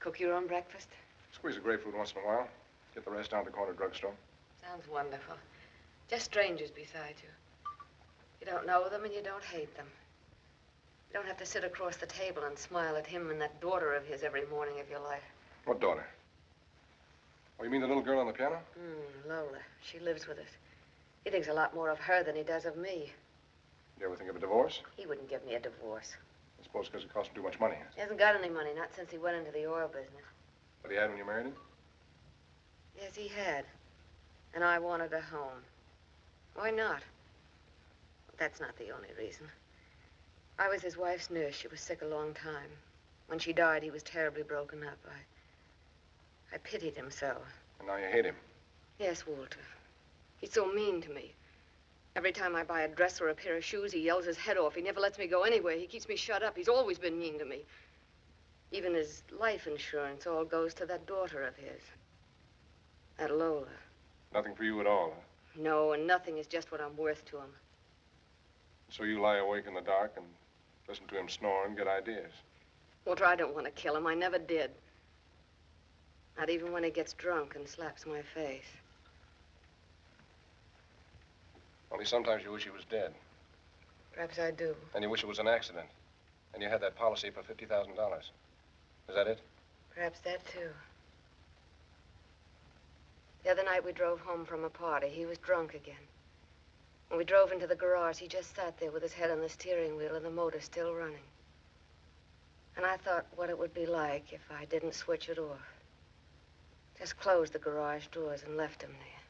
Cook your own breakfast? Squeeze a grapefruit once in a while. Get the rest down at the corner drugstore. Sounds wonderful. Just strangers beside you. You don't know them and you don't hate them. You don't have to sit across the table and smile at him and that daughter of his every morning of your life. What daughter? Oh, you mean the little girl on the piano? Lola. She lives with us. He thinks a lot more of her than he does of me. You ever think of a divorce? He wouldn't give me a divorce. I suppose because it costs him too much money. He hasn't got any money, not since he went into the oil business. But he had when you married him? Yes, he had. And I wanted a home. Why not? That's not the only reason. I was his wife's nurse. She was sick a long time. When she died, he was terribly broken up. I pitied him so. And now you hate him? Yes, Walter. He's so mean to me. Every time I buy a dress or a pair of shoes, he yells his head off. He never lets me go anywhere. He keeps me shut up. He's always been mean to me. Even his life insurance all goes to that daughter of his. That Lola. Nothing for you at all, huh? No, and nothing is just what I'm worth to him. So you lie awake in the dark and listen to him snore and get ideas. Walter, I don't want to kill him. I never did. Not even when he gets drunk and slaps my face. Only sometimes you wish he was dead. Perhaps I do. And you wish it was an accident. And you had that policy for $50,000. Is that it? Perhaps that, too. The other night we drove home from a party. He was drunk again. When we drove into the garage, he just sat there with his head on the steering wheel and the motor still running. And I thought what it would be like if I didn't switch it off. Just closed the garage doors and left him there.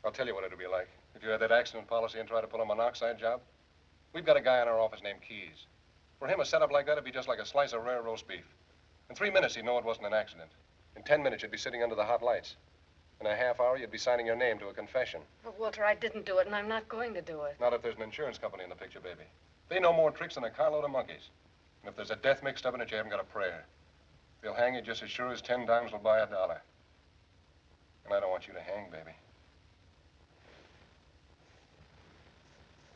I'll tell you what it'd be like. If you had that accident policy and tried to pull a monoxide job, we've got a guy in our office named Keyes. For him, a setup like that would be just like a slice of rare roast beef. In 3 minutes, he'd know it wasn't an accident. In 10 minutes, you'd be sitting under the hot lights. In a half hour, you'd be signing your name to a confession. But, Walter, I didn't do it, and I'm not going to do it. Not if there's an insurance company in the picture, baby. They know more tricks than a carload of monkeys. And if there's a death mixed up in it, you haven't got a prayer. They'll hang you just as sure as 10 dimes will buy $1. And I don't want you to hang, baby.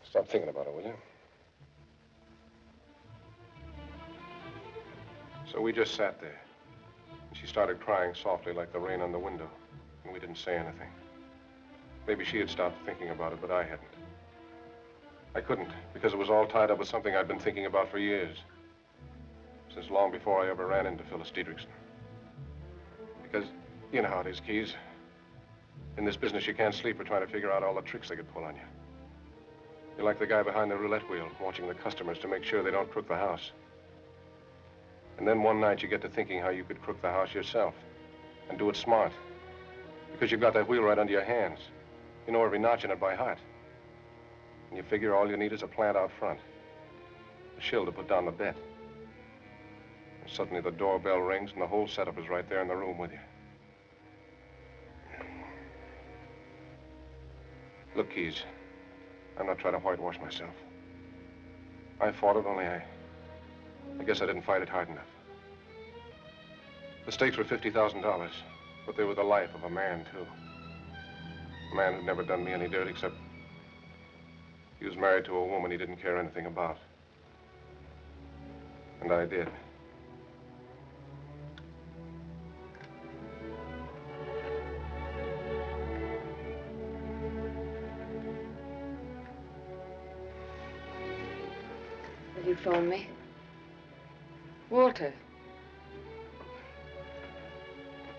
Stop thinking about it, will you? So we just sat there. And she started crying softly like the rain on the window. And we didn't say anything. Maybe she had stopped thinking about it, but I hadn't. I couldn't, because it was all tied up with something I'd been thinking about for years. Since long before I ever ran into Phyllis Diedrichson. Because, you know how it is, Keyes. In this business, you can't sleep for trying to figure out all the tricks they could pull on you. You're like the guy behind the roulette wheel, watching the customers to make sure they don't crook the house. And then one night you get to thinking how you could crook the house yourself. And do it smart. Because you've got that wheel right under your hands. You know every notch in it by heart. And you figure all you need is a plant out front. A shill to put down the bet. And suddenly the doorbell rings and the whole setup is right there in the room with you. Look, Keyes, I'm not trying to whitewash myself. I fought it, only I guess I didn't fight it hard enough. The stakes were $50,000, but they were the life of a man, too. A man who'd never done me any dirt except he was married to a woman he didn't care anything about. And I did. Did you phone me? Walter.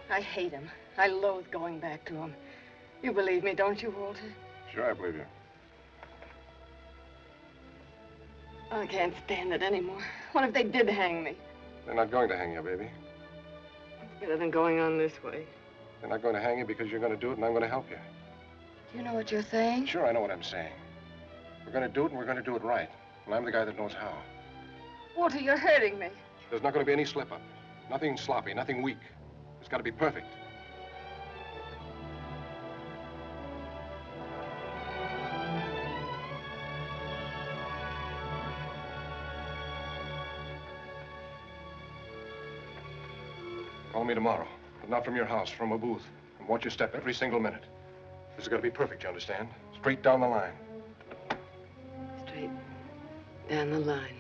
I hate him. I loathe going back to him. You believe me, don't you, Walter? Sure, I believe you. I can't stand it anymore. What if they did hang me? They're not going to hang you, baby. It's better than going on this way. They're not going to hang you because you're going to do it and I'm going to help you. Do you know what you're saying? Sure, I know what I'm saying. We're going to do it and we're going to do it right. And I'm the guy that knows how. Walter, you're hurting me. There's not going to be any slip-up. Nothing sloppy, nothing weak. It's got to be perfect. Call me tomorrow, but not from your house, from a booth. And watch your step every single minute. This has got to be perfect, you understand? Straight down the line. Straight down the line.